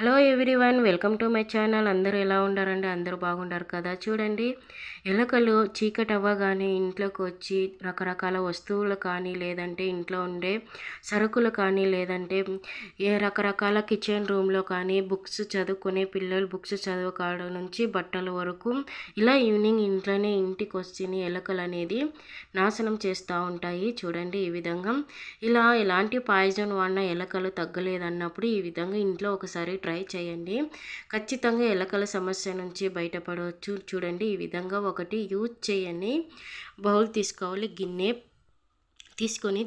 Hello everyone, welcome to my channel. అందరూ ఎలా ఉండారండి? అందరూ బాగుండారు కదా. చూడండి, ఎలుకలు చీకటి అవ్వగానే ఇంట్లోకి వచ్చి రకరకాల వస్తువులు కానీ, లేదంటే ఇంట్లో ఉండే సరుకులు కానీ, లేదంటే రకరకాల కిచెన్ రూమ్లో కానీ, బుక్స్ చదువుకునే పిల్లలు బుక్స్ చదువుకోవడం నుంచి బట్టల వరకు ఇలా ఈవినింగ్ ఇంటికి వచ్చి ఎలుకలు అనేది నాశనం చేస్తూ ఉంటాయి. చూడండి, ఈ విధంగా ఇలా ఎలాంటి పాయిజన్ వాడిన ఎలుకలు తగ్గలేదన్నప్పుడు ఈ విధంగా ఇంట్లో ఒకసారి ట్రై చేయండి. ఖచ్చితంగా ఎలుకల సమస్య నుంచి బయటపడవచ్చు. చూడండి, ఈ విధంగా ఒకటి యూజ్ చేయని బౌల్ తీసుకోవాలి. గిన్నె తీసుకొని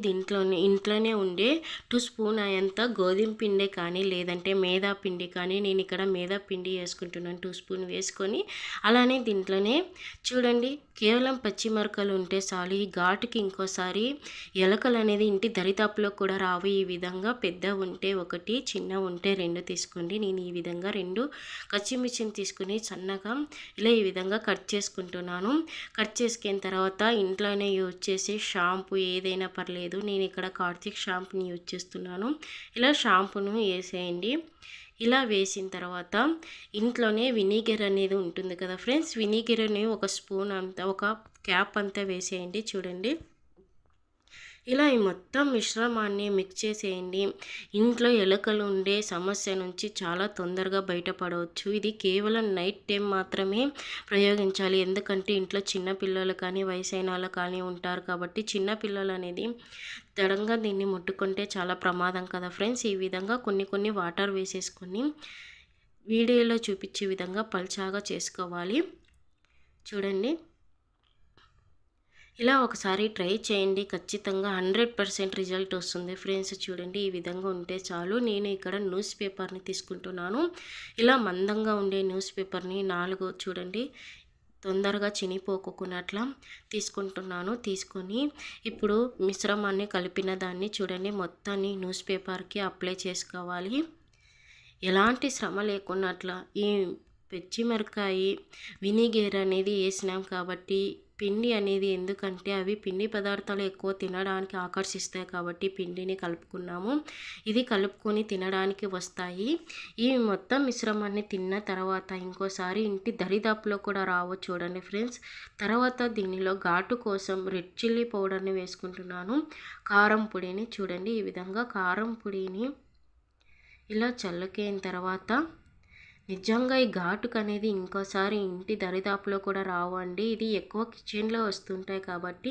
ఇంట్లోనే ఉండే 2 స్పూన్ అయ్యేంత గోధుమ పిండి కానీ, లేదంటే మైదా పిండి కానీ, నేను ఇక్కడ మైదా పిండి వేసుకుంటున్నాను. 2 స్పూన్ వేసుకొని అలానే దీంట్లోనే చూడండి, కేవలం పచ్చిమిరపకాయలు ఉంటే చాలు. ఈ ఘాటుకి ఇంకోసారి ఎలుకలు అనేది ఇంటి దరిదాపులో కూడా రావు. ఈ విధంగా పెద్ద ఉంటే 1, చిన్న ఉంటే 2 తీసుకోండి. నేను ఈ విధంగా 2 పచ్చిమిర్చిని తీసుకుని సన్నగా ఇలా ఈ విధంగా కట్ చేసుకుంటున్నాను. కట్ చేసుకున్న తర్వాత ఇంట్లోనే యూజ్ చేసే షాంపూ ఏదైనా పర్లేదు. నేను ఇక్కడ కార్తిక్ షాంపూని యూజ్ చేస్తున్నాను. ఇలా షాంపూను వేసేయండి. ఇలా వేసిన తర్వాత ఇంట్లోనే వినీగర్ అనేది ఉంటుంది కదా ఫ్రెండ్స్, వినీగర్ని 1 స్పూన్ అంతా, 1 క్యాప్ అంతా వేసేయండి. చూడండి, ఇలా ఈ మొత్తం మిశ్రమాన్ని మిక్స్ చేసేయండి. ఇంట్లో ఎలుకలు ఉండే సమస్య నుంచి చాలా తొందరగా బయటపడవచ్చు. ఇది కేవలం నైట్ టైం మాత్రమే ప్రయోగించాలి. ఎందుకంటే ఇంట్లో చిన్న పిల్లలు కానీ, వయసైన వాళ్ళు కానీ ఉంటారు కాబట్టి చిన్న పిల్లలు అనేది దడంగా దీన్ని ముట్టుకుంటే చాలా ప్రమాదం కదా ఫ్రెండ్స్. ఈ విధంగా కొన్ని వాటర్ వేసేసుకొని వీడియోలో చూపించే విధంగా పల్చాగా చేసుకోవాలి. చూడండి, ఇలా ఒకసారి ట్రై చేయండి. ఖచ్చితంగా 100% రిజల్ట్ వస్తుంది ఫ్రెండ్స్. చూడండి, ఈ విధంగా ఉంటే చాలు. నేను ఇక్కడ న్యూస్ పేపర్ని తీసుకుంటున్నాను. ఇలా మందంగా ఉండే న్యూస్ పేపర్ని 4 చూడండి తొందరగా చినిపోకున్నట్లా తీసుకుంటున్నాను. తీసుకొని ఇప్పుడు మిశ్రమాన్ని కలిపిన దాన్ని చూడండి మొత్తాన్ని న్యూస్ పేపర్కి అప్లై చేసుకోవాలి. ఎలాంటి శ్రమ లేకున్నట్లా ఈ పచ్చిమిరపకాయ వినిగర్ అనేది వేసినాం కాబట్టి పిండి అనేది, ఎందుకంటే అవి పిండి పదార్థాలు ఎక్కువ తినడానికి ఆకర్షిస్తాయి కాబట్టి పిండిని కలుపుకున్నాము. ఇది కలుపుకొని తినడానికి వస్తాయి. ఈ మొత్తం మిశ్రమాన్ని తిన్న తర్వాత ఇంకోసారి ఇంటి దరిదాపులో కూడా రావు. చూడండి ఫ్రెండ్స్, తర్వాత దీనిలో ఘాటు కోసం రెడ్ చిల్లీ పౌడర్ని వేసుకుంటున్నాను. కారం పొడిని చూడండి, ఈ విధంగా కారం పొడిని ఇలా చల్లుకైన తర్వాత నిజంగా ఈ ఘాటుకు అనేది ఇంకోసారి ఇంటి దరిదాపులో కూడా రావండి. ఇది ఎక్కువ కిచెన్లో వస్తుంటాయి కాబట్టి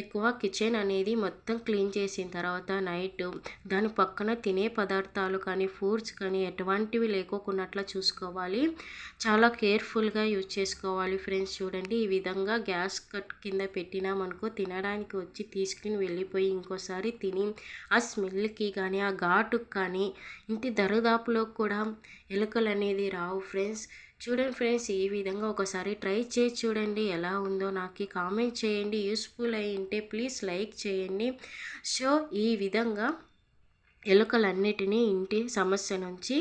ఎక్కువ కిచెన్ అనేది మొత్తం క్లీన్ చేసిన తర్వాత నైట్ దాని పక్కన తినే పదార్థాలు కానీ, ఫ్రూట్స్ కానీ ఎటువంటివి లేకోకున్నట్లా చూసుకోవాలి. చాలా కేర్ఫుల్గా యూజ్ చేసుకోవాలి ఫ్రెండ్స్. చూడండి, ఈ విధంగా గ్యాస్ కట్ కింద పెట్టినామనుకో తినడానికి వచ్చి తీసుకుని వెళ్ళిపోయి ఇంకోసారి తిని ఆ స్మెల్కి కానీ, ఆ ఘాటుకు కానీ ఇంటి దరిదాపులో కూడా ఎలుకలు అనేది రావు ఫ్రెండ్స్. చూడండి ఫ్రెండ్స్, ఈ విధంగా ఒకసారి ట్రై చేసి చూడండి. ఎలా ఉందో నాకు కామెంట్ చేయండి. యూస్ఫుల్ అయి ఉంటే ప్లీజ్ లైక్ చేయండి. సో ఈ విధంగా ఎలుకలన్నిటినీ ఇంటి సమస్య నుంచి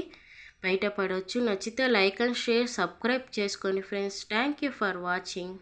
బయటపడవచ్చు. నచ్చితే లైక్ అండ్ షేర్, సబ్స్క్రైబ్ చేసుకోండి friends. Thank you for watching.